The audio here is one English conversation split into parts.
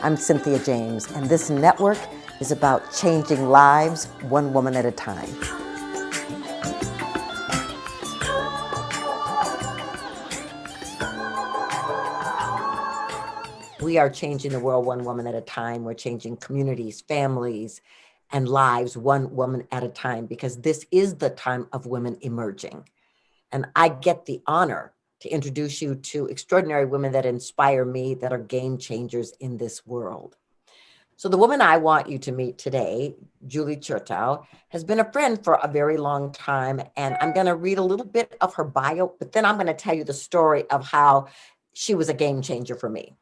I'm Cynthia James, and this network is about changing lives one woman at a time. We are changing the world one woman at a time. We're changing communities, families, and lives one woman at a time, because this is the time of women emerging. And I get the honor to introduce you to extraordinary women that inspire me, that are game changers in this world. So the woman I want you to meet today, Julie Chertow, has been a friend for a very long time. And I'm going to read a little bit of her bio, but then I'm going to tell you the story of how she was a game changer for me.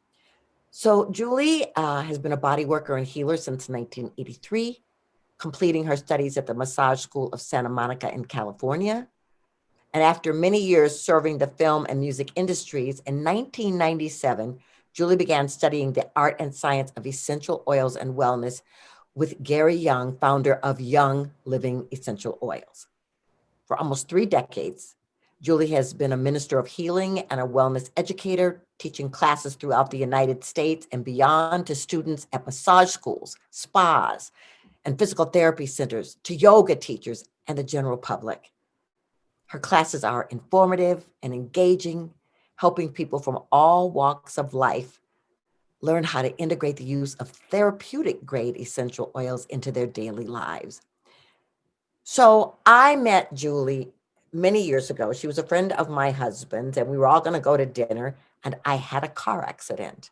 So Julie has been a body worker and healer since 1983, completing her studies at the Massage School of Santa Monica in California. And after many years serving the film and music industries, in 1997, Julie began studying the art and science of essential oils and wellness with Gary Young, founder of Young Living Essential Oils. For almost 3 decades, Julie has been a minister of healing and a wellness educator, teaching classes throughout the United States and beyond to students at massage schools, spas, and physical therapy centers, to yoga teachers and the general public. Her classes are informative and engaging, helping people from all walks of life learn how to integrate the use of therapeutic grade essential oils into their daily lives. So I met Julie many years ago. She was a friend of my husband's, and we were all going to go to dinner, and I had a car accident.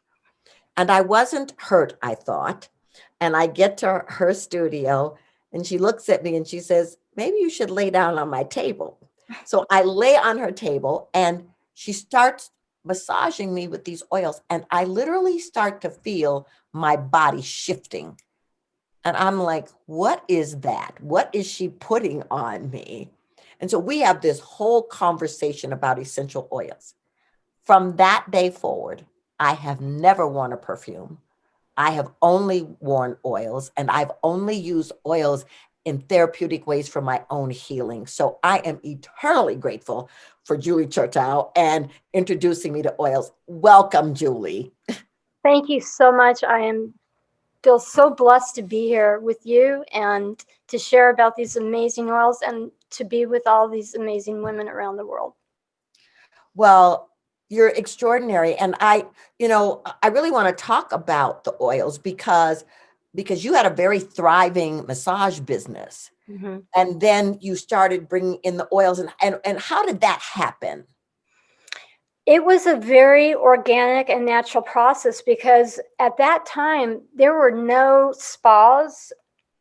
And I wasn't hurt, I thought. And I get to her studio, and she looks at me and she says, maybe you should lay down on my table. So I lay on her table, and she starts massaging me with these oils. And I literally start to feel my body shifting. And I'm like, what is that? What is she putting on me? And so we have this whole conversation about essential oils. From that day forward, I have never worn a perfume. I have only worn oils, and I've only used oils in therapeutic ways for my own healing. So I am eternally grateful for Julie Chertow and introducing me to oils. Welcome, Julie. Thank you so much. Feel so blessed to be here with you and to share about these amazing oils and to be with all these amazing women around the world. Well, you're extraordinary. And I really want to talk about the oils because you had a very thriving massage business. Mm-hmm. And then you started bringing in the oils. And how did that happen? It was a very organic and natural process because at that time, there were no spas,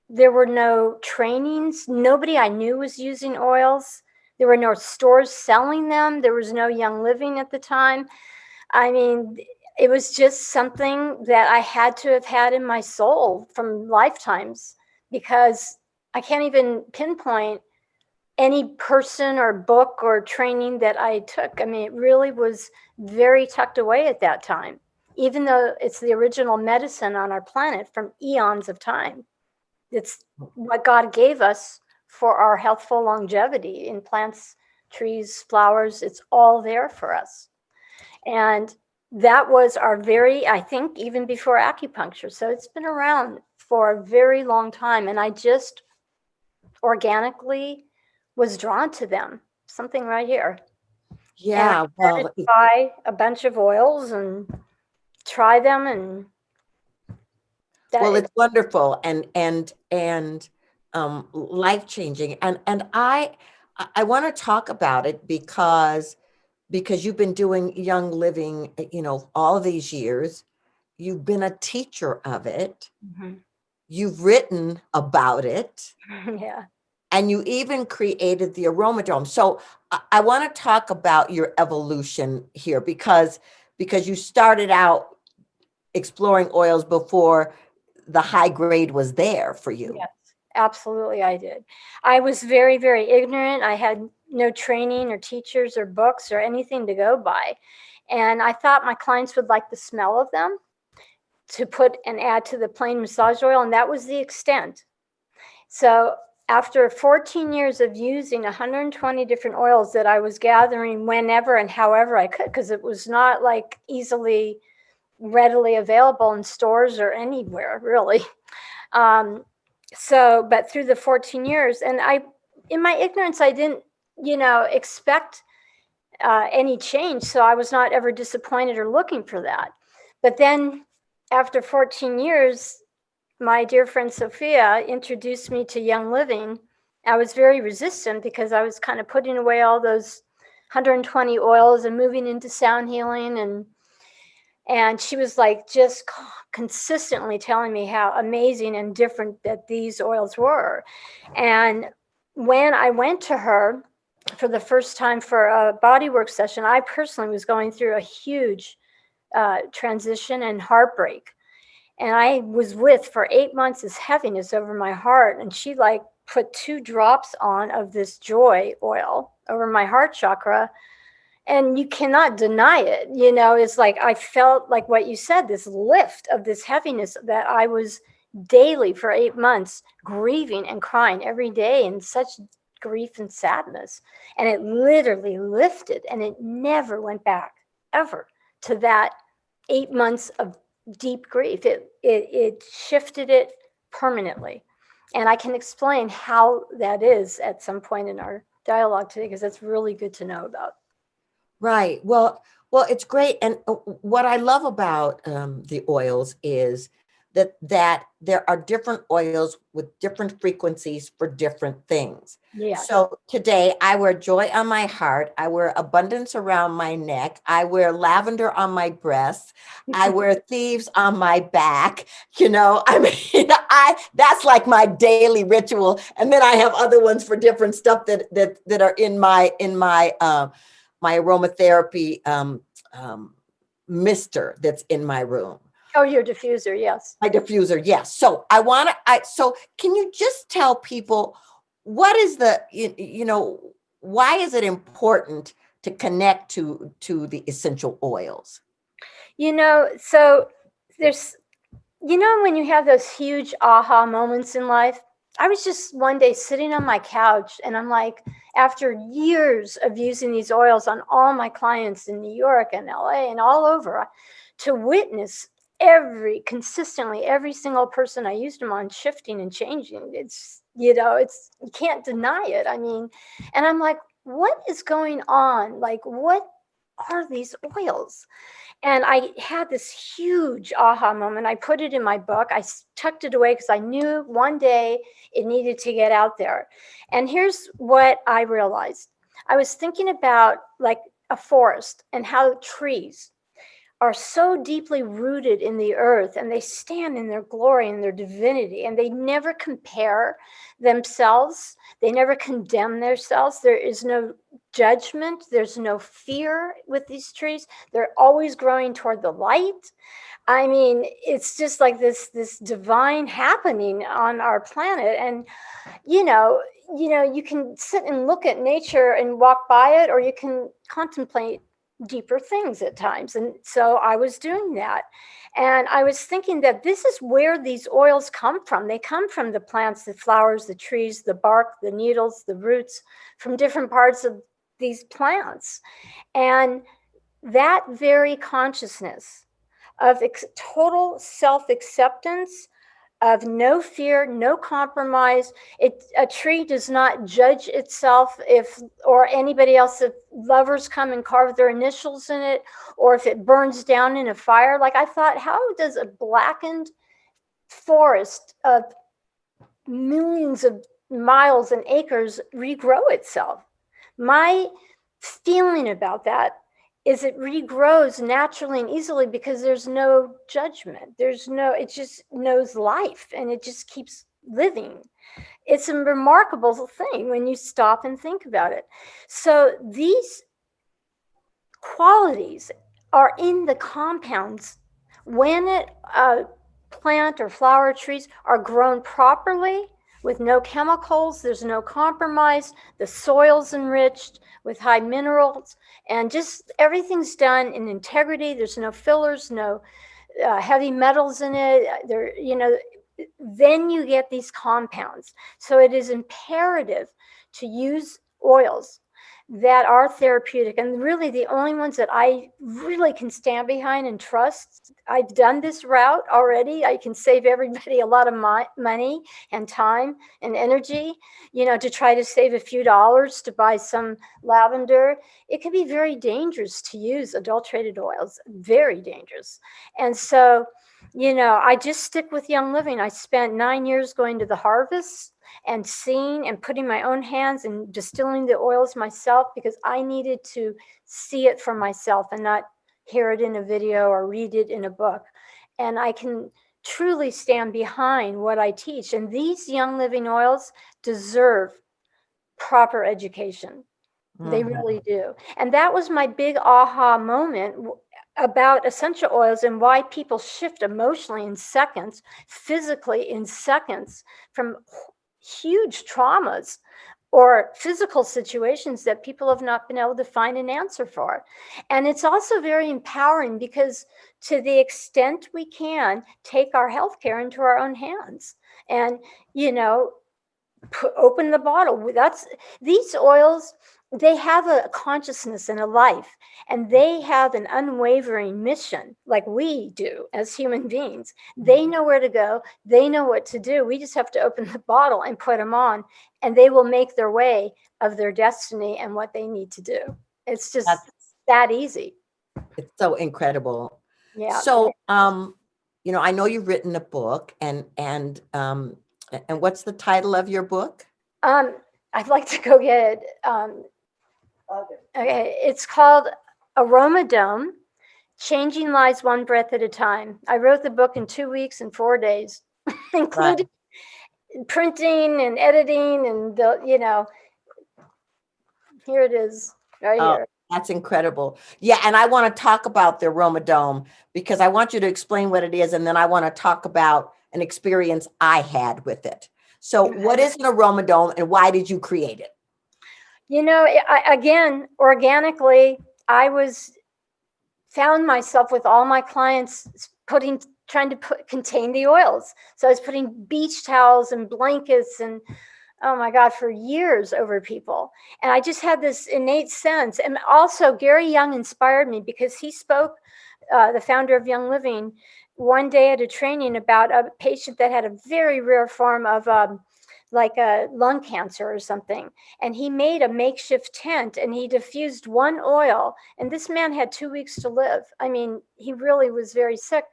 there were no trainings. Nobody I knew was using oils. There were no stores selling them. There was no Young Living at the time. I mean, it was just something that I had to have had in my soul from lifetimes, because I can't even pinpoint any person or book or training that I took. I mean, it really was very tucked away at that time, even though it's the original medicine on our planet from eons of time. It's what God gave us for our healthful longevity in plants, trees, flowers. It's all there for us. And that was I think, even before acupuncture. So it's been around for a very long time. And I just organically was drawn to them. Something right here. Yeah. And I started to buy a bunch of oils and try them, and it's wonderful and life-changing. And I want to talk about it because you've been doing Young Living, all these years. You've been a teacher of it. Mm-hmm. You've written about it. Yeah. And you even created the Aroma Dome. So I want to talk about your evolution here because you started out exploring oils before the high grade was there for you. Yes, absolutely. I did. I was very, very ignorant. I had no training or teachers or books or anything to go by. And I thought my clients would like the smell of them to put and add to the plain massage oil. And that was the extent. So after 14 years of using 120 different oils that I was gathering whenever and however I could, because it was not like easily readily available in stores or anywhere, really. But through the 14 years, and in my ignorance, I didn't, expect any change. So I was not ever disappointed or looking for that. But then after 14 years, my dear friend Sophia introduced me to Young Living. I was very resistant because I was kind of putting away all those 120 oils and moving into sound healing, and she was like just consistently telling me how amazing and different that these oils were. And when I went to her for the first time for a bodywork session, I personally was going through a huge transition and heartbreak. And I was with for 8 months this heaviness over my heart. And she like put 2 drops on of this joy oil over my heart chakra. And you cannot deny it. It's like I felt like what you said, this lift of this heaviness that I was daily for 8 months grieving and crying every day in such grief and sadness. And it literally lifted, and it never went back ever to that 8 months of deep grief. It shifted it permanently. And I can explain how that is at some point in our dialogue today, because that's really good to know about. Right. Well, it's great. And what I love about the oils is that there are different oils with different frequencies for different things. Yeah. So today I wear joy on my heart. I wear abundance around my neck. I wear lavender on my breasts. I wear thieves on my back. I mean, that's like my daily ritual. And then I have other ones for different stuff that are in my my aromatherapy mister that's in my room. Oh, your diffuser, yes. My diffuser, yes. So so can you just tell people what is why is it important to connect to the essential oils? So there's, when you have those huge aha moments in life, I was just one day sitting on my couch, and I'm like, after years of using these oils on all my clients in New York and LA and all over, to witness consistently every single person I used them on shifting and changing. It's, you can't deny it. I mean, and I'm like, what is going on? Like, what are these oils? And I had this huge aha moment. I put it in my book. I tucked it away because I knew one day it needed to get out there. And here's what I realized. I was thinking about like a forest and how trees are so deeply rooted in the earth, and they stand in their glory and their divinity, and they never compare themselves. They never condemn themselves. There is no judgment. There's no fear with these trees. They're always growing toward the light. I mean, it's just like this divine happening on our planet. And, you can sit and look at nature and walk by it, or you can contemplate deeper things at times. And so I was doing that. And I was thinking that this is where these oils come from. They come from the plants, the flowers, the trees, the bark, the needles, the roots, from different parts of these plants. And that very consciousness of total self-acceptance, of no fear, no compromise. A tree does not judge itself or anybody else, if lovers come and carve their initials in it, or if it burns down in a fire. Like, I thought, how does a blackened forest of millions of miles and acres regrow itself? My feeling about that is it regrows naturally and easily because there's no judgment. It just knows life, and it just keeps living. It's a remarkable thing when you stop and think about it. So these qualities are in the compounds when plant or flower trees are grown properly, with no chemicals. There's no compromise. The soil's enriched with high minerals, and just everything's done in integrity. There's no fillers, no heavy metals in it. Then you get these compounds. So it is imperative to use oils that are therapeutic, and really the only ones that I really can stand behind and trust. I've done this route already. I can save everybody a lot of money and time and energy, to try to save a few dollars to buy some lavender. It can be very dangerous to use adulterated oils, very dangerous. And so, I just stick with Young Living. I spent 9 years going to the harvest and seeing and putting my own hands and distilling the oils myself, because I needed to see it for myself and not hear it in a video or read it in a book. And I can truly stand behind what I teach. And these Young Living oils deserve proper education. They really do. And that was my big aha moment about essential oils and why people shift emotionally in seconds, physically in seconds, from huge traumas or physical situations that people have not been able to find an answer for. And it's also very empowering, because to the extent we can take our healthcare into our own hands and, open the bottle. These oils, they have a consciousness and a life, and they have an unwavering mission like we do as human beings. They know where to go. They know what to do. We just have to open the bottle and put them on, and they will make their way of their destiny and what they need to do. It's just that easy. It's so incredible. Yeah. So, I know you've written a book, and what's the title of your book? I'd like to go get it. Okay, it's called Aroma Dome, Changing Lives One Breath at a Time. I wrote the book in 2 weeks and 4 days, including printing and editing and here it is right here. That's incredible. Yeah, and I want to talk about the Aroma Dome, because I want you to explain what it is, and then I want to talk about an experience I had with it. So what is an Aroma Dome, and why did you create it? Again, organically, I found myself with all my clients trying to contain the oils. So I was putting beach towels and blankets and, oh my God, for years over people. And I just had this innate sense. And also Gary Young inspired me, because he spoke, the founder of Young Living, one day at a training about a patient that had a very rare form of like a lung cancer or something. And he made a makeshift tent, and he diffused one oil. And this man had 2 weeks to live. I mean, he really was very sick.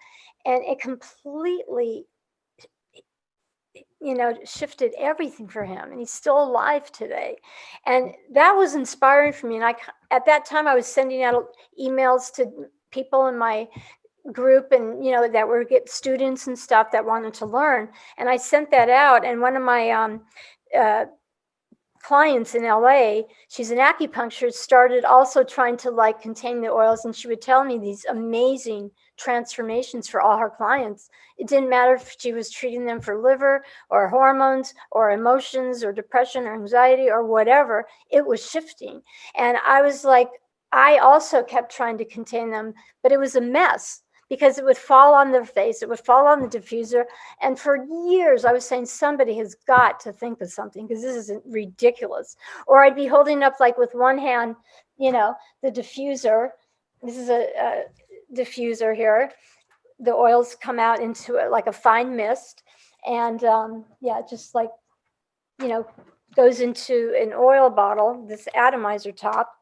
And it completely, shifted everything for him. And he's still alive today. And that was inspiring for me. And at that time, I was sending out emails to people in my group, and that were students and stuff that wanted to learn, and I sent that out. And one of my clients in LA, she's an acupuncturist, started also trying to contain the oils, and she would tell me these amazing transformations for all her clients. It didn't matter if she was treating them for liver or hormones or emotions or depression or anxiety or whatever, it was shifting. And I was like, I also kept trying to contain them, but it was a mess, because it would fall on their face, it would fall on the diffuser. And for years, I was saying, somebody has got to think of something, because this is ridiculous. Or I'd be holding up, with one hand, the diffuser. This is a diffuser here. The oils come out into it like a fine mist. And just goes into an oil bottle, this atomizer top.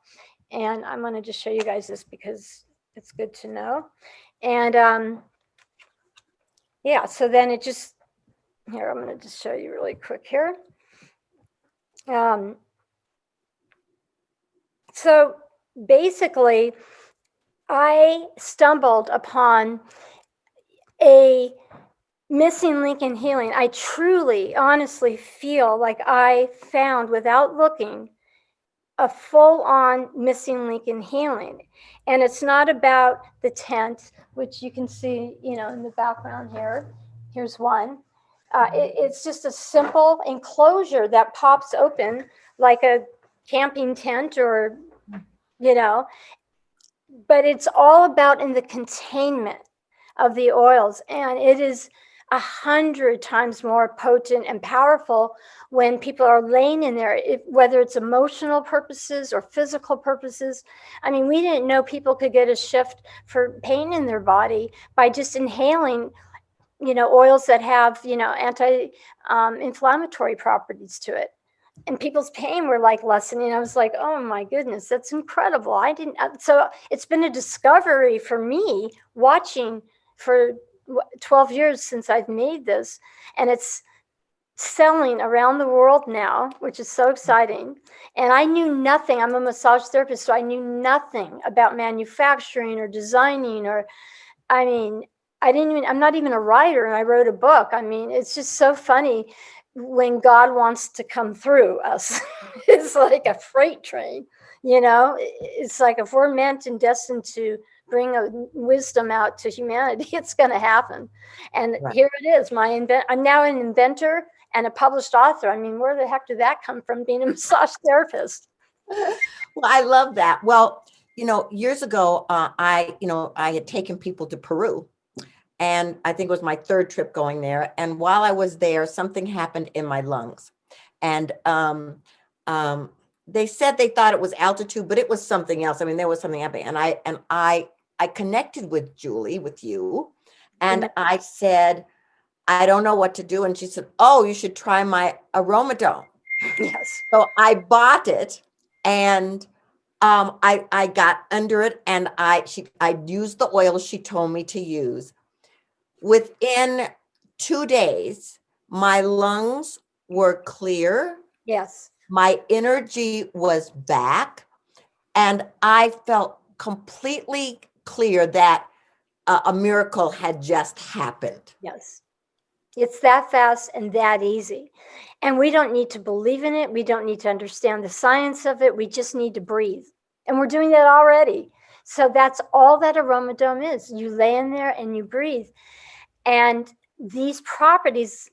And I'm going to just show you guys this, because it's good to know. And so then it just, here, I'm going to just show you really quick here. So basically, I stumbled upon a missing link in healing. I truly, honestly feel like I found, without looking, a full-on missing link in healing. And it's not about the tent, which you can see, in the background here. Here's one. It's just a simple enclosure that pops open like a camping tent, or, but it's all about in the containment of the oils. And it is 100 times more potent and powerful when people are laying in there, whether it's emotional purposes or physical purposes. I mean, we didn't know people could get a shift for pain in their body by just inhaling, oils that have, anti-inflammatory properties to it. And people's pain were like lessening. I was like, oh my goodness, that's incredible. So it's been a discovery for me watching for 12 years since I've made this. And it's selling around the world now, which is so exciting. And I knew nothing. I'm a massage therapist, so I knew nothing about manufacturing or designing I mean, I'm not even a writer, and I wrote a book. I mean, it's just so funny when God wants to come through us. It's like a freight train, It's like if we're meant and destined to bring a wisdom out to humanity, it's going to happen. And Right. here it is. I'm now an inventor and a published author. I mean, where the heck did that come from, being a massage therapist? Well, I love that. Well, years ago, I had taken people to Peru, and I think it was my third trip going there. And while I was there, something happened in my lungs, and they said they thought it was altitude, but it was something else. I mean, there was something happening, and I connected with Julie, with you, and I said, I don't know what to do, and she said, oh, you should try my Aroma Dome. Yes. So I bought it, and I got under it, and I used the oil she told me to use. Within 2 days, my lungs were clear. Yes. My energy was back, and I felt completely clear that a miracle had just happened. Yes. It's that fast and that easy. And we don't need to believe in it. We don't need to understand the science of it. We just need to breathe. And we're doing that already. So that's all that Aroma Dome is. You lay in there and you breathe. And these properties,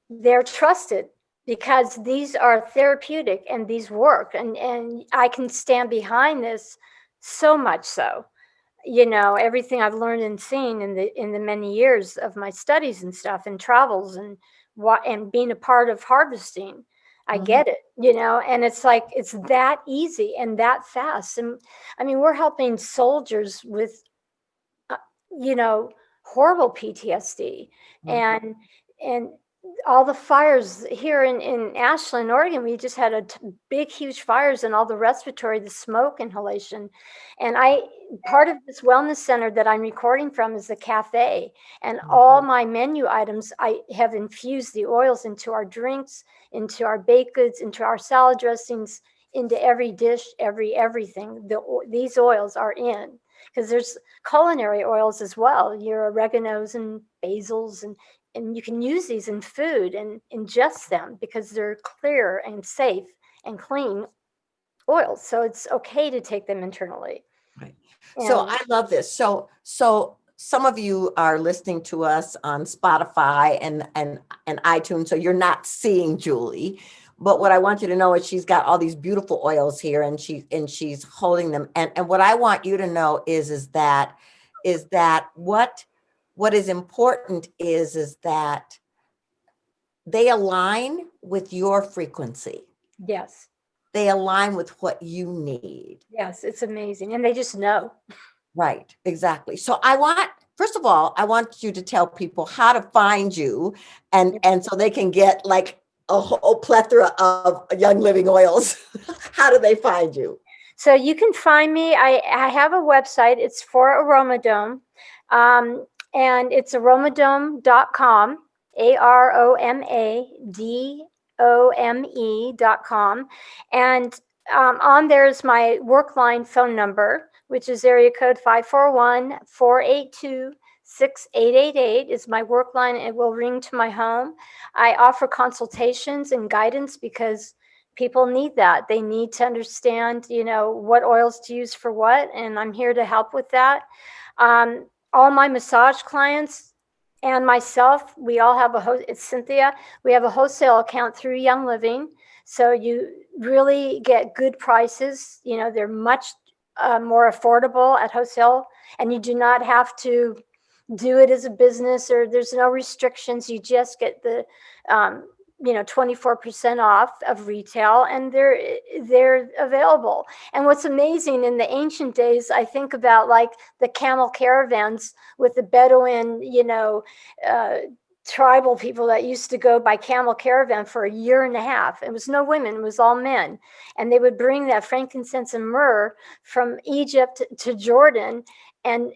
they're trusted because these are therapeutic and these work. And I can stand behind this so much so. Everything I've learned and seen in the many years of my studies and stuff and travels and being a part of harvesting, I get it, and it's like, it's that easy and that fast. And I mean, we're helping soldiers with, horrible PTSD and all the fires here in Ashland, Oregon. We just had big, huge fires and all the respiratory, the smoke inhalation. And part of this wellness center that I'm recording from is a cafe. And all my menu items, I have infused the oils into our drinks, into our baked goods, into our salad dressings, into every dish, everything. These oils are in, because there's culinary oils as well, your oreganos and basils, and you can use these in food and ingest them because they're clear and safe and clean oils. So it's okay to take them internally. Right. So I love this. So some of you are listening to us on Spotify and iTunes, so you're not seeing Julie. But what I want you to know is she's got all these beautiful oils here, and she's holding them. And what I want you to know is that what is important is that they align with your frequency. Yes. They align with what you need. Yes, it's amazing. And they just know. Right, exactly. So first of all, I want you to tell people how to find you, and so they can get like a whole plethora of Young Living oils. How do they find you? So you can find me. I have a website. It's for Aroma Dome. And it's aromadome.com, AROMADOME.com. And on there is my work line phone number, which is area code 541-482-6888 is my work line. It will ring to my home. I offer consultations and guidance because people need that. They need to understand, what oils to use for what, and I'm here to help with that. All my massage clients and myself, we all have it's Cynthia. We have a wholesale account through Young Living. So you really get good prices. They're much more affordable at wholesale, and you do not have to do it as a business, or there's no restrictions. You just get the 24% off of retail, and they're available. And what's amazing, in the ancient days, I think about like the camel caravans with the Bedouin, tribal people that used to go by camel caravan for a year and a half. It was no women, it was all men. And they would bring that frankincense and myrrh from Egypt to Jordan and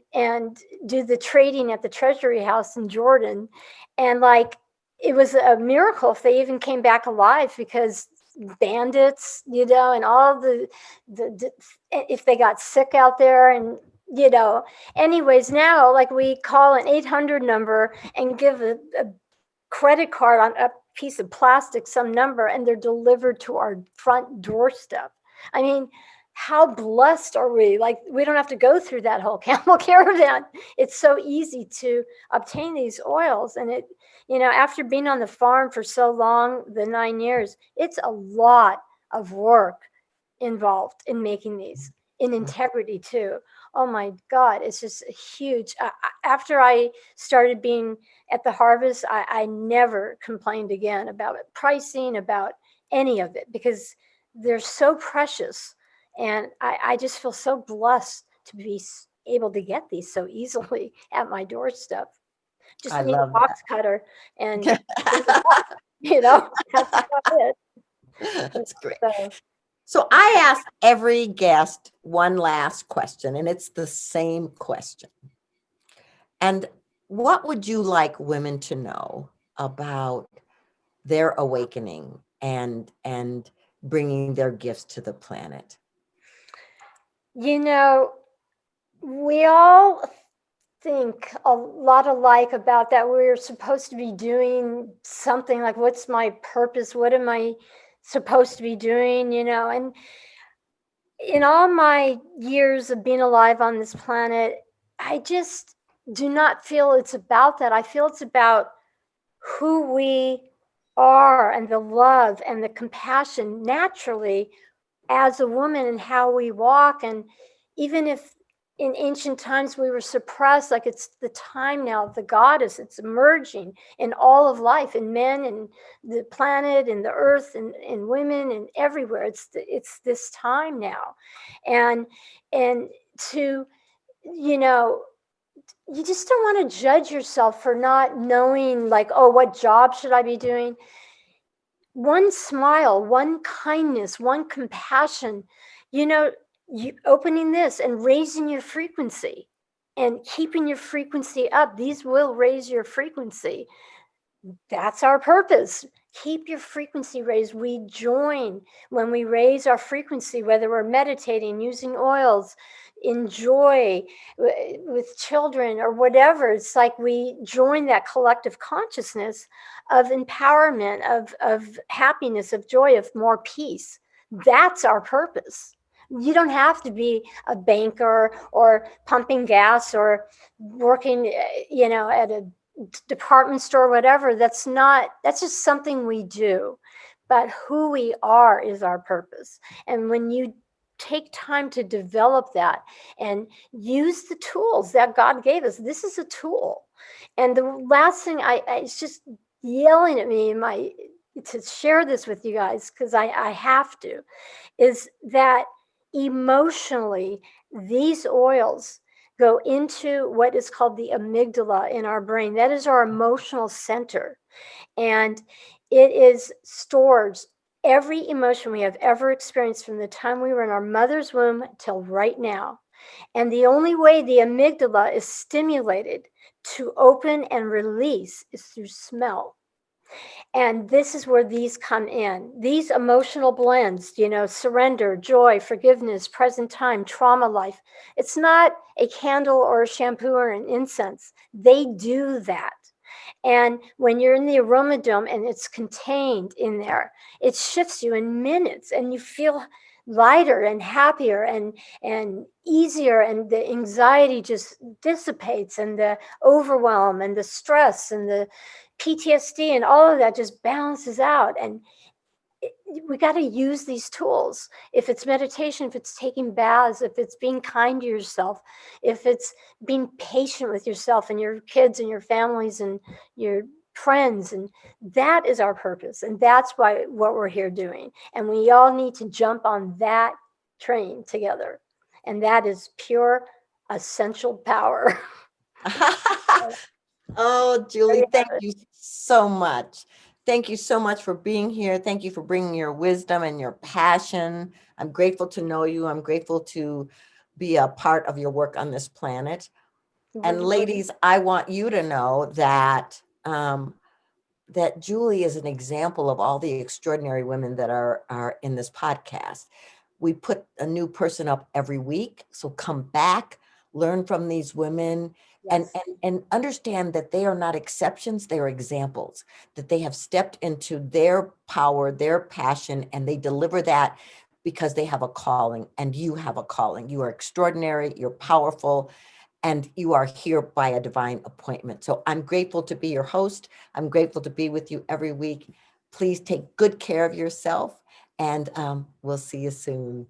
do the trading at the treasury house in Jordan. And like, it was a miracle if they even came back alive, because bandits, and all the if they got sick out there, and anyways, now like we call an 800 number and give a credit card on a piece of plastic, some number, and they're delivered to our front doorstep. I mean, how blessed are we? Like, we don't have to go through that whole camel caravan. It's so easy to obtain these oils. And it, after being on the farm for so long, the 9 years, it's a lot of work involved in making these, in integrity too. Oh my God, it's just huge. After I started being at the harvest, I never complained again about pricing, about any of it, because they're so precious. And I just feel so blessed to be able to get these so easily at my doorstep. Just I need a love box cutter and, that. that's about it. That's great. So, So I ask every guest one last question, and it's the same question. And what would you like women to know about their awakening and bringing their gifts to the planet? we all think a lot alike about that. We're supposed to be doing something, like, what's my purpose? What am I supposed to be doing? And in all my years of being alive on this planet, I just do not feel it's about that. I feel it's about who we are, and the love and the compassion naturally as a woman, and how we walk. And even if in ancient times we were suppressed, like, it's the time now of the goddess. It's emerging in all of life, in men, and the planet, and the earth, and women, and everywhere. It's this time now. And to, you just don't want to judge yourself for not knowing, like, oh, what job should I be doing? One smile, one kindness, one compassion, you opening this and raising your frequency and keeping your frequency up. These will raise your frequency. That's our purpose. Keep your frequency raised. We join when we raise our frequency, whether we're meditating, using oils, enjoy with children, or whatever. It's like we join that collective consciousness of empowerment, of happiness, of joy, of more peace. That's our purpose. You don't have to be a banker or pumping gas or working, at a department store, whatever. That's just something we do. But who we are is our purpose. And when you take time to develop that and use the tools that God gave us, this is a tool. And the last thing, it's just yelling at me to share this with you guys, because I have to, is that emotionally, these oils go into what is called the amygdala in our brain. That is our emotional center. And it is stores every emotion we have ever experienced from the time we were in our mother's womb till right now. And the only way the amygdala is stimulated to open and release is through smell. And this is where these come in. These emotional blends, surrender, joy, forgiveness, present time, trauma life. It's not a candle or a shampoo or an incense. They do that. And when you're in the Aroma Dome and it's contained in there, it shifts you in minutes, and you feel lighter and happier and easier, and the anxiety just dissipates, and the overwhelm and the stress and the PTSD and all of that just balances out. And we got to use these tools. If it's meditation, if it's taking baths, if it's being kind to yourself, if it's being patient with yourself and your kids and your families and your friends, and that is our purpose, and that's why what we're here doing. And we all need to jump on that train together, and that is pure essential power. Oh, There Julie, you thank have it. you so much. Thank you so much for being here. Thank you for bringing your wisdom and your passion. I'm grateful to know you. I'm grateful to be a part of your work on this planet. And ladies, I want you to know that that Julie is an example of all the extraordinary women that are in this podcast. We put a new person up every week, so come back, learn from these women, Yes. and understand that they are not exceptions, they are examples, that they have stepped into their power, their passion, and they deliver that because they have a calling, and you have a calling. You are extraordinary, you're powerful, and you are here by a divine appointment. So I'm grateful to be your host. I'm grateful to be with you every week. Please take good care of yourself, and we'll see you soon.